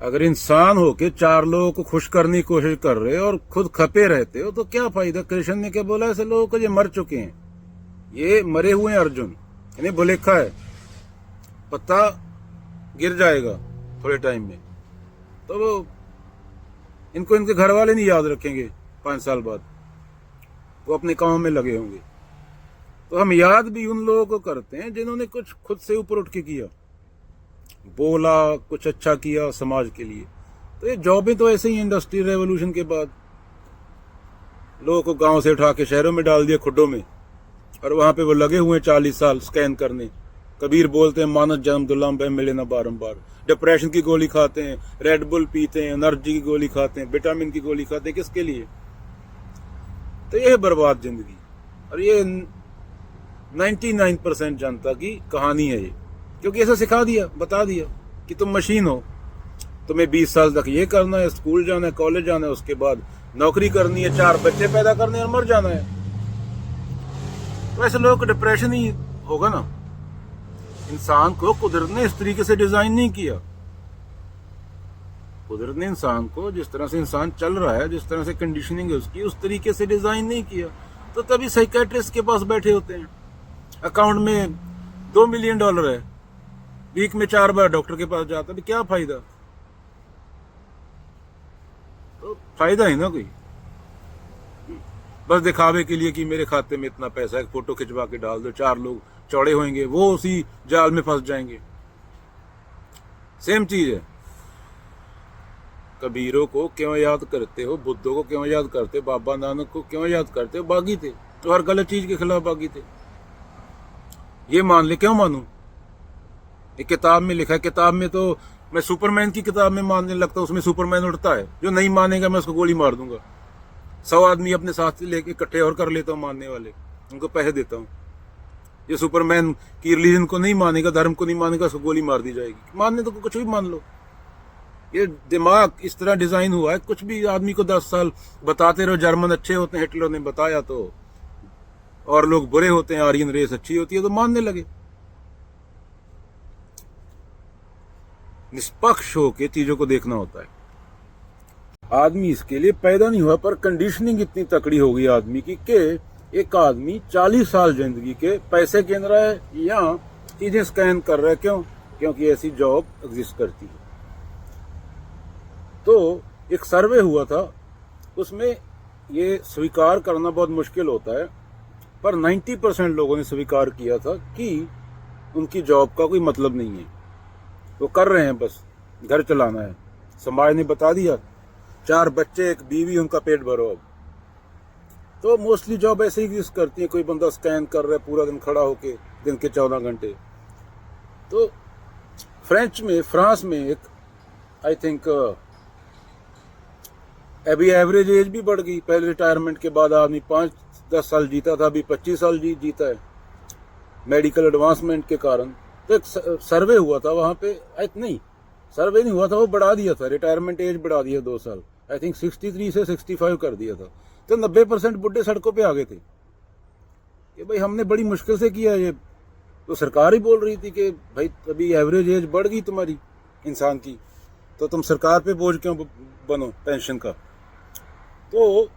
अगर इंसान हो के चार लोगों को खुश करने की कोशिश कर रहे हो और खुद खपे रहते हो तो क्या फायदा। कृष्ण ने क्या बोला, ऐसे लोगों को ये मर चुके हैं, ये मरे हुए हैं अर्जुन, इन्हें भुलेखा है, पत्ता गिर जाएगा थोड़े टाइम में, तो वो इनको इनके घर वाले नहीं याद रखेंगे 5 साल बाद, वो अपने काम में लगे होंगे। तो हम याद भी उन लोगों को करते हैं जिन्होंने कुछ खुद से ऊपर उठ के किया, बोला, कुछ अच्छा किया समाज के लिए। तो ये जॉबें तो ऐसे ही इंडस्ट्रियल रेवोल्यूशन के बाद लोगों को गांव से उठा के शहरों में डाल दिया, खुड्डों में, और वहां पे वो लगे हुए 40 साल स्कैन करने। कबीर बोलते हैं मानस जन्म दुल्लम बह मिले ना बारंबार। डिप्रेशन की गोली खाते हैं, रेड बुल पीते हैं, एनर्जी की गोली खाते हैं, विटामिन की गोली खाते हैं, किसके लिए? तो ये बर्बाद जिंदगी। और ये 99% जनता की कहानी है ये, क्योंकि ऐसा सिखा दिया, बता दिया कि तुम मशीन हो, तुम्हें 20 साल तक ये करना है, स्कूल जाना है, कॉलेज जाना है, उसके बाद नौकरी करनी है, 4 बच्चे पैदा करने और मर जाना है। तो ऐसे लोगों को डिप्रेशन ही होगा ना। इंसान को कुदरत ने इस तरीके से डिजाइन नहीं किया। कुदरत ने इंसान को जिस तरह से इंसान चल रहा है, जिस तरह से कंडीशनिंग है उसकी, उस तरीके से डिजाइन नहीं किया। तो तभी साइकेट्रिस्ट के पास बैठे होते हैं, अकाउंट में $2 मिलियन है, वीक में 4 बार डॉक्टर के पास जाता है, क्या फायदा? तो फायदा ही ना कोई, बस दिखावे के लिए कि मेरे खाते में इतना पैसा है, फोटो खिंचवा के डाल दो, 4 लोग चौड़े होंगे, वो उसी जाल में फंस जाएंगे। सेम चीज है। कबीरों को क्यों याद करते हो, बुद्धों को क्यों याद करते हो, बाबा नानक को क्यों याद करते हो? बागी थे, तो हर गलत चीज के खिलाफ बागी थे। ये मान ले, क्यों मानू? एक किताब में लिखा है, किताब में तो मैं सुपरमैन की किताब में मानने लगता हूं, उसमें सुपरमैन उड़ता है, जो नहीं मानेगा मैं उसको गोली मार दूंगा। 100 आदमी अपने साथ लेके इकट्ठे और कर लेता हूँ मानने वाले, उनको पैसे देता हूँ। ये सुपरमैन की रिलीजन को नहीं मानेगा, धर्म को नहीं मानेगा, उसको गोली मार दी जाएगी। मानने तो कुछ भी मान लो। ये दिमाग इस तरह डिजाइन हुआ है, कुछ भी आदमी को 10 साल बताते रहो जर्मन अच्छे होते हैं, हिटलर ने बताया तो, और लोग बुरे होते हैं, आर्यन रेस अच्छी होती है, तो मानने लगे। निष्पक्ष होकर चीजों को देखना होता है। आदमी इसके लिए पैदा नहीं हुआ, पर कंडीशनिंग इतनी तकड़ी हो गई आदमी की कि एक आदमी 40 साल जिंदगी के पैसे गिन रहा है या चीजें स्कैन कर रहा है। क्यों? क्योंकि ऐसी जॉब एग्जिस्ट करती है। तो एक सर्वे हुआ था, उसमें ये स्वीकार करना बहुत मुश्किल होता है, पर 90% लोगों ने स्वीकार किया था कि उनकी जॉब का कोई मतलब नहीं है, वो कर रहे हैं, बस घर चलाना है। समाज ने बता दिया, 4 बच्चे, 1 बीवी, उनका पेट भरो। अब तो मोस्टली जॉब ऐसे ही एग्जिस्ट करती है। कोई बंदा स्कैन कर रहा है पूरा दिन खड़ा होके, दिन के 14 घंटे। तो फ्रांस में एक आई थिंक अभी एवरेज एज भी बढ़ गई। पहले रिटायरमेंट के बाद आदमी 5-10 साल जीता था, अभी 25 साल जीता है मेडिकल एडवांसमेंट के कारण। तो एक सर्वे हुआ था वहां पे, नहीं सर्वे नहीं हुआ था, वो बढ़ा दिया था, रिटायरमेंट एज बढ़ा दिया 2 साल, आई थिंक 63 से 65 कर दिया था। तो 90% बुढ़े सड़कों पे आ गए थे कि भाई हमने बड़ी मुश्किल से किया ये। तो सरकार ही बोल रही थी कि भाई अभी एवरेज एज बढ़ गई तुम्हारी इंसान की, तो तुम सरकार पे बोझ क्यों बनो पेंशन का। तो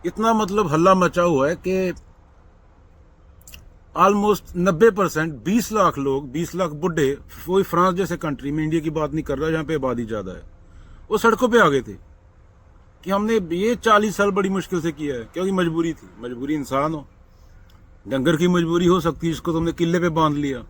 इतना मतलब हल्ला मचा हुआ है कि ऑलमोस्ट 90%, 20 लाख लोग, 20 लाख बुढ़े, वही फ्रांस जैसे कंट्री में, इंडिया की बात नहीं कर रहा जहाँ पे आबादी ज्यादा है, वो सड़कों पे आ गए थे कि हमने ये 40 साल बड़ी मुश्किल से किया है। क्योंकि मजबूरी थी। मजबूरी इंसान हो, डंगर की मजबूरी हो सकती है, इसको तुमने किले पे बांध लिया।